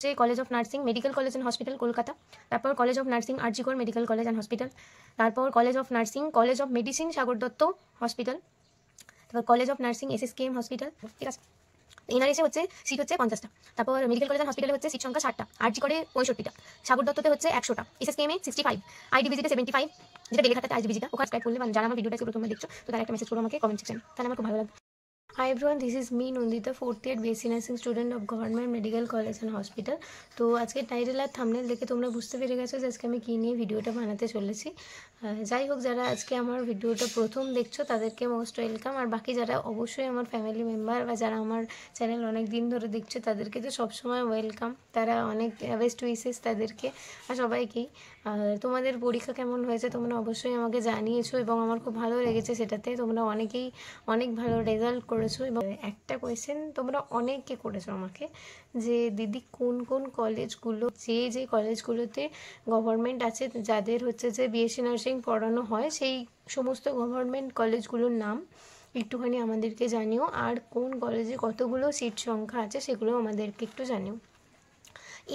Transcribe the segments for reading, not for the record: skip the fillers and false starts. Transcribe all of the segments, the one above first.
হচ্ছে college of nursing medical college and hospital Kolkata, তারপর college of nursing RG Kar medical college and hospital, তারপর college of nursing college of medicine Sagore Dutta hospital, তারপর college of nursing SSKM hospital. ঠিক আছে, এনআরএসে হচ্ছে seat হচ্ছে 50টা, তারপর মেডিকেল কলেজ অ্যান্ড হসপিটালে হচ্ছে সিট সংখ্যা 60টা, আরজি করে 65টা, সাগর দত্ততে হচ্ছে 100টা, SSKM-এ 65, আইডিবিজিতে 75, যেটা ডেলি খাতাতে আইডিবিজিটা ওখানে সাবস্ক্রাইব করলে, মানে যারা আমার ভিডিওটা প্রথমে দেখছো তো তারা একটা মেসেজ করো আমাকে কমেন্ট সেকশনে, তাহলে আমার খুব ভালো লাগবে। Hi everyone, this is me Nandita, 4th year BSc Nursing student of Government Medical College and Hospital। তো আজকে টাইটেল আর থাম্বনেল দেখে তোমরা বুঝতে পেরে গেছো যে আজকে আমি কী নিয়ে ভিডিওটা বানাতে চলেছি। যাই হোক, যারা আজকে আমার ভিডিওটা প্রথম দেখছো তাদেরকে মোস্ট ওয়েলকাম, আর বাকি যারা অবশ্যই আমার ফ্যামিলি মেম্বার বা যারা আমার চ্যানেল অনেক দিন ধরে দেখছো তাদেরকে তো সবসময় ওয়েলকাম, তারা অনেক বেস্ট উইসেস তাদেরকে আর সবাইকেই। আর তোমাদের পরীক্ষা কেমন হয়েছে তোমরা অবশ্যই আমাকে জানিয়েছো এবং আমার খুব ভালো লেগেছে সেটাতে, তোমরা অনেকেই অনেক ভালো রেজাল্ট করেছো। এবং একটা কোয়েশ্চেন তোমরা অনেকে করেছো আমাকে যে দিদি কোন কোন কলেজগুলো, যে কলেজগুলোতে গভর্নমেন্ট আছে যাদের হচ্ছে যে বিএসসি নার্সিং পড়ানো হয়, সেই সমস্ত গভর্নমেন্ট কলেজগুলোর নাম একটুখানি আমাদেরকে জানিও, আর কোন কলেজে কতগুলো সিট সংখ্যা আছে সেগুলো আমাদেরকে একটু জানিও।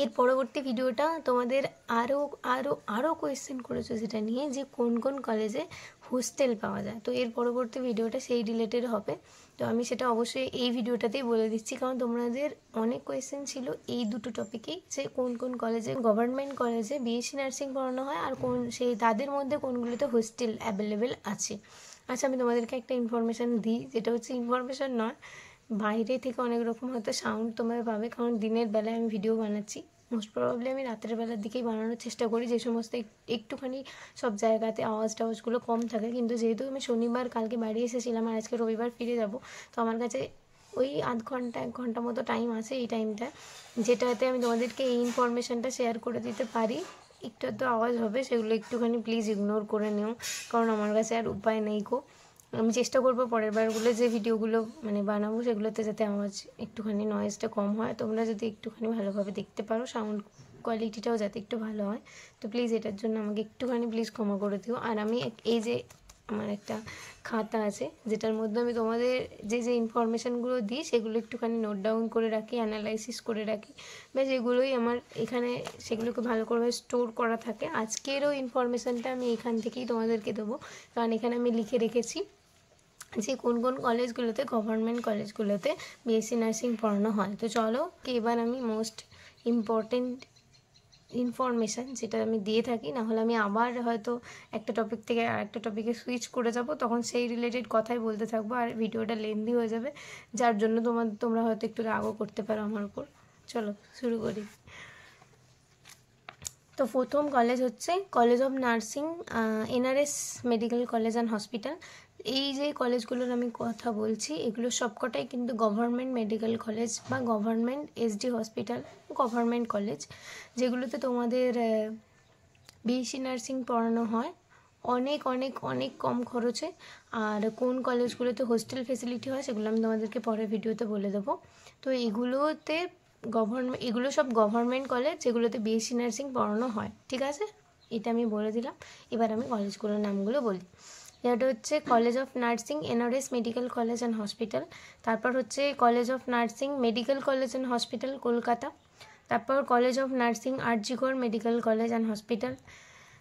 এর পরবর্তী ভিডিওটা তোমাদের আরও কোয়েশ্চেন করেছো যেটা নিয়ে যে কোন কোন কলেজে হোস্টেল পাওয়া যায়, তো এর পরবর্তী ভিডিওটা সেই রিলেটেড হবে। তো আমি সেটা অবশ্যই এই ভিডিওটাতেই বলে দিচ্ছি, কারণ তোমাদের অনেক কোয়েশ্চেন ছিল এই দুটো টপিকেই, যে কোন কোন কলেজে গভর্নমেন্ট কলেজে বিএসসি নার্সিং পড়ানো হয় আর কোন সেই তাদের মধ্যে কোনগুলোতে হোস্টেল অ্যাভেলেবেল আছে। আচ্ছা, আমি তোমাদেরকে একটা ইনফরমেশান দিই, যেটা হচ্ছে ইনফরমেশান নয়, বাইরে থেকে অনেক রকম হয়তো সাউন্ড তোমরা পাবে, কারণ দিনের বেলায় আমি ভিডিও বানাচ্ছি, মোস্ট প্রবাবলি আমি রাতের বেলার দিকেই বানানোর চেষ্টা করি, যে সমস্ত একটুখানি সব জায়গাতে আওয়াজগুলো কম থাকে। কিন্তু যেহেতু আমি শনিবার কালকে বাড়ি এসেছিলাম আর আজকে রবিবার ফিরে যাব, তো আমার কাছে ওই আধ ঘন্টা 1 ঘন্টা মতো টাইম আছে এই টাইমটা, যেটাতে আমি তোমাদেরকে এই ইনফরমেশানটা শেয়ার করে দিতে পারি। একটু তো আওয়াজ হবে, সেগুলো একটুখানি প্লিজ ইগনোর করে নিও, কারণ আমার কাছে আর উপায় নেই গো। আমি চেষ্টা করবো পরের বারগুলো যে ভিডিওগুলো মানে বানাবো সেগুলোতে যাতে আওয়াজ একটুখানি নয়েজটা কম হয়, তোমরা যদি একটুখানি ভালোভাবে দেখতে পারো, সাউন্ড কোয়ালিটিটাও যাতে একটু ভালো হয়, তো প্লিজ এটার জন্য আমাকে একটুখানি প্লিজ ক্ষমা করে দিও। আর আমি এই যে আমার একটা খাতা আছে যেটার মধ্যে আমি তোমাদের যে ইনফরমেশানগুলো দিই সেগুলো একটুখানি নোট ডাউন করে রাখি, অ্যানালাইসিস করে রাখি, বা যেগুলোই আমার এখানে সেগুলোকে ভালো করে স্টোর করা থাকে। আজকেরও ইনফরমেশানটা আমি এখান থেকেই তোমাদেরকে দেবো, কারণ এখানে আমি লিখে রেখেছি যে কোন কোন কলেজগুলোতে গভর্নমেন্ট কলেজগুলোতে বিএসসি নার্সিং পড়ানো হয়। তো চলো এবার আমি মোস্ট ইম্পর্টেন্ট ইনফরমেশান যেটা আমি দিয়ে থাকি, না হলে আমি আবার হয়তো একটা টপিক থেকে আরেকটা টপিকে সুইচ করে যাব, তখন সেই রিলেটেড কথাই বলতে থাকবো আর ভিডিওটা লেন্দি হয়ে যাবে, যার জন্য তোমরা হয়তো একটু রাগও করতে পারো আমার উপর। চলো শুরু করি। তো প্রথম কলেজ হচ্ছে college of nursing NRS medical college and hospital. এই যে কলেজগুলোর আমি কথা বলছি এগুলো সবকটাই কিন্তু গভর্নমেন্ট মেডিকেল কলেজ বা government SD hospital, government college, যেগুলোতে তোমাদের বিএসসি নার্সিং পড়ানো হয় অনেক অনেক অনেক কম খরচে। আর কোন কলেজগুলোতে হোস্টেল ফেসিলিটি হয় সেগুলো আমি তোমাদেরকে পরের ভিডিওতে বলে দেবো। তো এগুলো সব গভর্নমেন্ট কলেজ যেগুলোতে বিএসসি নার্সিং পড়ানো হয়, ঠিক আছে, এটা আমি বলে দিলাম। এবার আমি কলেজগুলোর নামগুলো বলি। যেটা হচ্ছে college of nursing NRS medical college and hospital, তারপর হচ্ছে college of nursing medical college and hospital Kolkata, তারপর college of nursing RG Kar medical college and hospital,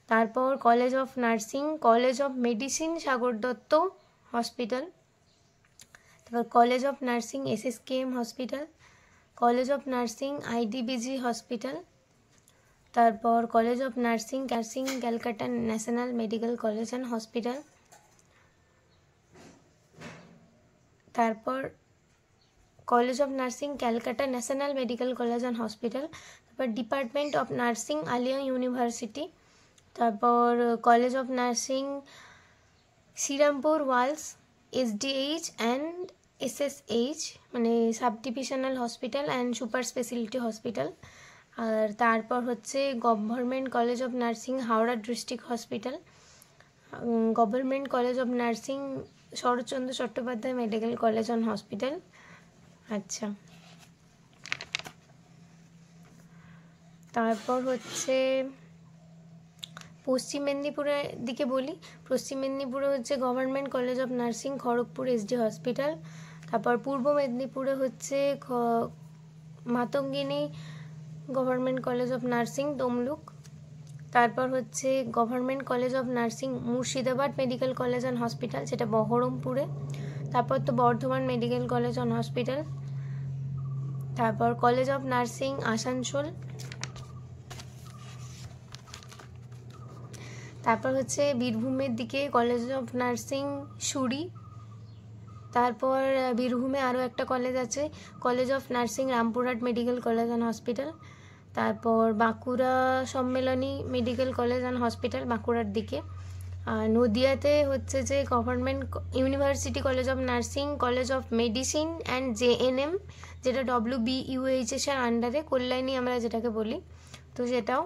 তারপর college of nursing college of medicine Sagore Dutta hospital, তারপর college of nursing SSKM hospital, college of nursing IDBG hospital, তারপর college of nursing Calcutta national medical college and hospital, তারপর college of nursing Calcutta national medical college and hospital, তারপর department of nursing Aliah university, তারপর college of nursing Shrirampur Walsh SDH and SSH মানে sub divisional hospital and super speciality hospital, আর তারপর হচ্ছে government college of nursing Howrah district hospital, government college of nursing Saratchandra Chattopadhyay medical college and hospital. আচ্ছা, তারপর হচ্ছে পশ্চিম মেদিনীপুরের দিকে বলি। পশ্চিম মেদিনীপুরে হচ্ছে government college of nursing Kharagpur SD hospital, তারপর পূর্ব মেদিনীপুরে হচ্ছে Matangini government college of nursing Tamluk, তারপর হচ্ছে government college of nursing Murshidabad medical college and hospital, যেটা বহরমপুরে। তারপর তো Bardhaman medical college and hospital. তারপর কলেজ অফ নার্সিং আসানসোল। তারপর হচ্ছে বীরভূমের দিকে কলেজ অফ নার্সিং সুরি। তারপর বীরভূমে আরও একটা কলেজ আছে, college of nursing Rampurhat medical college and hospital. তারপর Bankura Sammilani medical college and hospital বাঁকুড়ার দিকে। আর নদিয়াতে হচ্ছে যে government university college of nursing, college of medicine and GNM, যেটা WBUHS এর আন্ডারে, কল্যাণী আমরা যেটাকে বলি, তো সেটাও।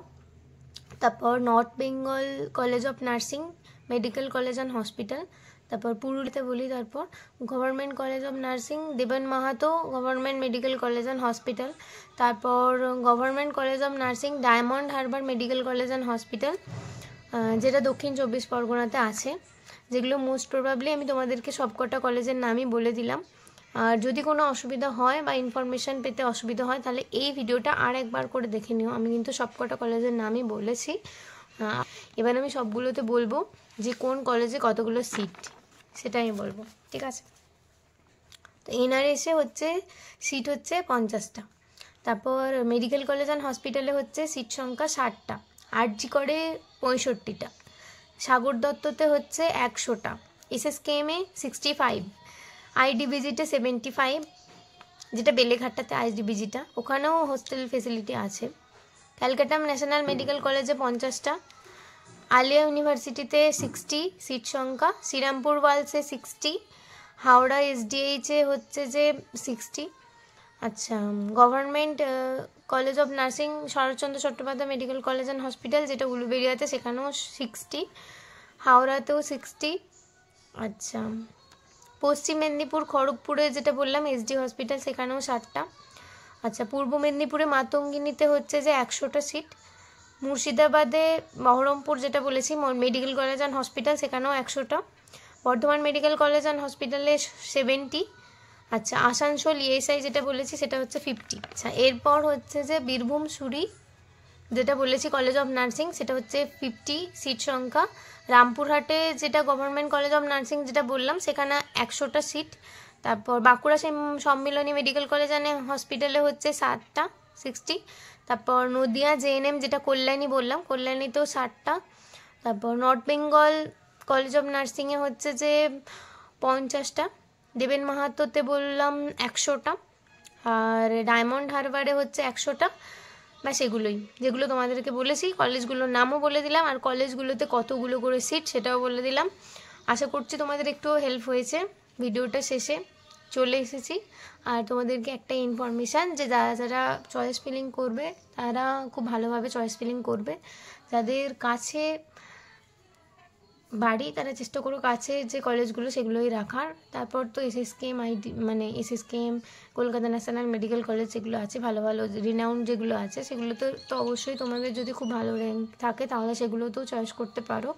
তারপর North Bengal college of nursing medical college and hospital. তারপর পুরুলিয়াতে বলি, তারপর government college of nursing Deben Mahato government medical college and hospital. তারপর government college of nursing Diamond Harbour medical college and hospital, যেটা দক্ষিণ 24 পরগনাতে আছে। যেগুলো মোস্ট প্রবাবলি আমি তোমাদেরকে সবকটা কলেজের নামই বলে দিলাম। আর যদি কোনো অসুবিধা হয় বা ইনফরমেশান পেতে অসুবিধা হয় তাহলে এই ভিডিওটা আর একবার করে দেখে নিও। আমি কিন্তু সবকটা কলেজের নামই বলেছি। এবার আমি সবগুলোতে বলবো যে কোন কলেজে কতগুলো সিট, সেটাই আমি বলবো, ঠিক আছে? তো NRS হচ্ছে সিট হচ্ছে 50টা। তারপর মেডিকেল কলেজ অ্যান্ড হসপিটালে হচ্ছে সিট সংখ্যা 60টা। RG করে 65টা। সাগর দত্ততে হচ্ছে 100টা। SSKM-এ 65। IDBG-তে 75, যেটা বেলেঘাটাতে IDBG-টা, ওখানেও হোস্টেল ফেসিলিটি আছে। ক্যালকাটা ন্যাশনাল মেডিকেল কলেজে 50টা। আলিয়া ইউনিভার্সিটিতে 60 সিট সংখ্যা। শ্রীরামপুর ওয়ালসে 60। হাওড়া SDH-এ হচ্ছে যে 60। আচ্ছা, government college of nursing Saratchandra Chattopadhyay medical college and hospital, যেটা উলুবেড়িয়াতে, সেখানেও 60। হাওড়াতেও 60। আচ্ছা, পশ্চিম মেদিনীপুর খড়গপুরে যেটা বললাম SD হসপিটাল, সেখানেও 60টা। আচ্ছা, পূর্ব মেদিনীপুরে মাতঙ্গিনীতে হচ্ছে যে 100টা সিট। মুর্শিদাবাদে বহরমপুর যেটা বলেছি মেডিকেল কলেজ অ্যান্ড হসপিটাল, সেখানেও 100টা। বর্ধমান মেডিকেল কলেজ অ্যান্ড হসপিটালে 70। আচ্ছা, আসানসোল ESI যেটা বলেছি সেটা হচ্ছে 50। আচ্ছা, এরপর হচ্ছে যে বীরভূম সুরি যেটা বলেছি কলেজ অফ নার্সিং, সেটা হচ্ছে 50 সিট সংখ্যা। রামপুরহাটে যেটা গভর্নমেন্ট কলেজ অফ নার্সিং যেটা বললাম, সেখানে 100টা সিট। তারপর বাঁকুড়া সম্মিলনী মেডিকেল কলেজ অ্যান্ড হসপিটালে হচ্ছে 60টা, 60। তারপর নদিয়া JNM যেটা কল্যাণী বললাম, কল্যাণীতেও 60টা। তারপর নর্থ বেঙ্গল কলেজ অফ নার্সিংয়ে হচ্ছে যে 50টা। দেবেন মাহাতোতে বললাম 100টা। আর ডায়মন্ড হারবারে হচ্ছে 100টা। বা সেগুলোই যেগুলো তোমাদেরকে বলেছি, কলেজগুলোর নামও বলে দিলাম আর কলেজগুলোতে কতগুলো করে সিট সেটাও বলে দিলাম। আশা করছি তোমাদের একটু হেল্প হয়েছে। ভিডিওটা শেষে চলে এসেছি। আর তোমাদেরকে একটা ইনফরমেশান, যে যারা যারা চয়েস ফিলিং করবে তারা খুব ভালোভাবে চয়েস ফিলিং করবে। যাদের কাছে বাড়ি তারা চেষ্টা করো কাছে যে কলেজগুলো সেগুলোই রাখার। তারপর তো SSKM SSKM Kolkata national medical college যেগুলো আছে, ভালো ভালো রিনাউন্ড যেগুলো আছে, সেগুলোতে তো অবশ্যই তোমাদের যদি খুব ভালো র্যাঙ্ক থাকে তাহলে সেগুলোতেও চয়েস করতে পারো,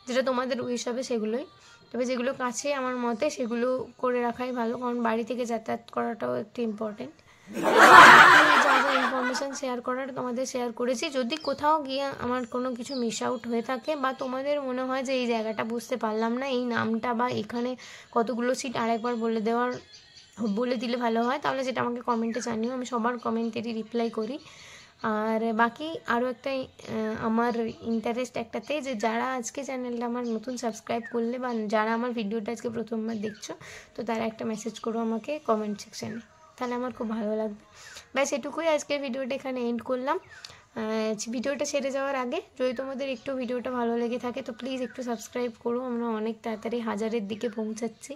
যেটা তোমাদের উইশ হবে সেগুলোই। তবে যেগুলো কাছে আমার মতে সেগুলো করে রাখাই ভালো, কারণ বাড়ি থেকে যাতায়াত করাটাও একটু ইম্পর্টেন্ট। যা যা ইনফরমেশান শেয়ার করার তোমাদের শেয়ার করেছি। যদি কোথাও গিয়ে আমার কোনো কিছু মিস আউট হয়ে থাকে বা তোমাদের মনে হয় যে এই জায়গাটা বুঝতে পারলাম না, এই নামটা বা এখানে কতগুলো সিট আরেকবার বলে দিলে ভালো হয়, তাহলে সেটা আমাকে কমেন্টে জানিও। আমি সবার কমেন্টেরই রিপ্লাই করি। আর বাকি আরও একটা আমার ইন্টারেস্ট একটাতে, যে যারা আজকে চ্যানেলটা আমার নতুন সাবস্ক্রাইব করলে বা যারা আমার ভিডিওটা আজকে প্রথমবার দেখছো, তো তারা একটা মেসেজ করো আমাকে কমেন্ট সেকশানে, তাহলে আমার খুব ভালো লাগবে। ব্যাস এটুকুই, আজকের ভিডিওটা এখানে এন্ড করলাম। ভিডিওটা সেরে যাওয়ার আগে যদি তোমাদের একটু ভিডিওটা ভালো লেগে থাকে তো প্লিজ একটু সাবস্ক্রাইব করো। আমরা অনেক তাড়াতাড়ি 1000-এর দিকে পৌঁছাচ্ছি।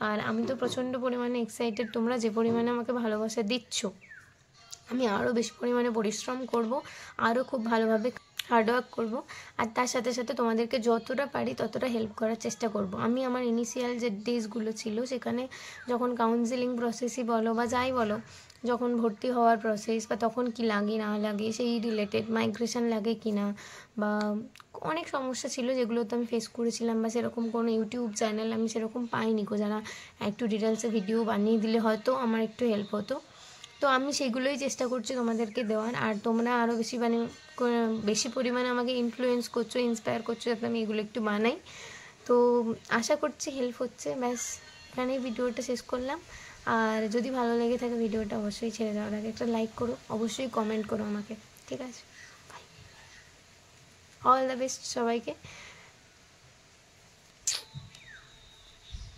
আর আমি তো প্রচণ্ড পরিমাণে এক্সাইটেড, তোমরা যে পরিমাণে আমাকে ভালোবাসা দিচ্ছ, আমি আরও বেশি পরিমাণে পরিশ্রম করব, আরও খুব ভালোভাবে হার্ডওয়ার্ক করব। আর তার সাথে সাথে তোমাদেরকে যতটা পারি ততটা হেল্প করার চেষ্টা করব। আমি আমার ইনিশিয়াল যে ডেজগুলো ছিল সেখানে যখন কাউন্সেলিং প্রসেসই বলো বা যাই বলো, যখন ভর্তি হওয়ার প্রসেস বা তখন কি লাগে না লাগে সেই রিলেটেড, মাইগ্রেশন লাগে কি না, বা অনেক সমস্যা ছিল যেগুলোতে আমি ফেস করেছিলাম, বা সেরকম কোনো ইউটিউব চ্যানেল আমি সেরকম পাইনি যারা একটু ডিটেলসে ভিডিও বানিয়ে দিলে হয়তো আমার একটু হেল্প হতো। তো আমি সেগুলোই চেষ্টা করছি তোমাদেরকে দেওয়ার, আর তোমরা আরও বেশি বেশি পরিমাণে আমাকে ইনফ্লুয়েন্স করছো, ইন্সপায়ার করছো যাতে আমি এগুলো একটু বানাই। তো আশা করছি হেল্প হচ্ছে। ব্যাস এখানেই ভিডিওটা শেষ করলাম। আর যদি ভালো লেগে থাকে ভিডিওটা অবশ্যই ছেড়ে দেওয়ার আগে একটা লাইক করো, অবশ্যই কমেন্ট করো আমাকে, ঠিক আছে? বাই, অল দ্য বেস্ট সবাইকে।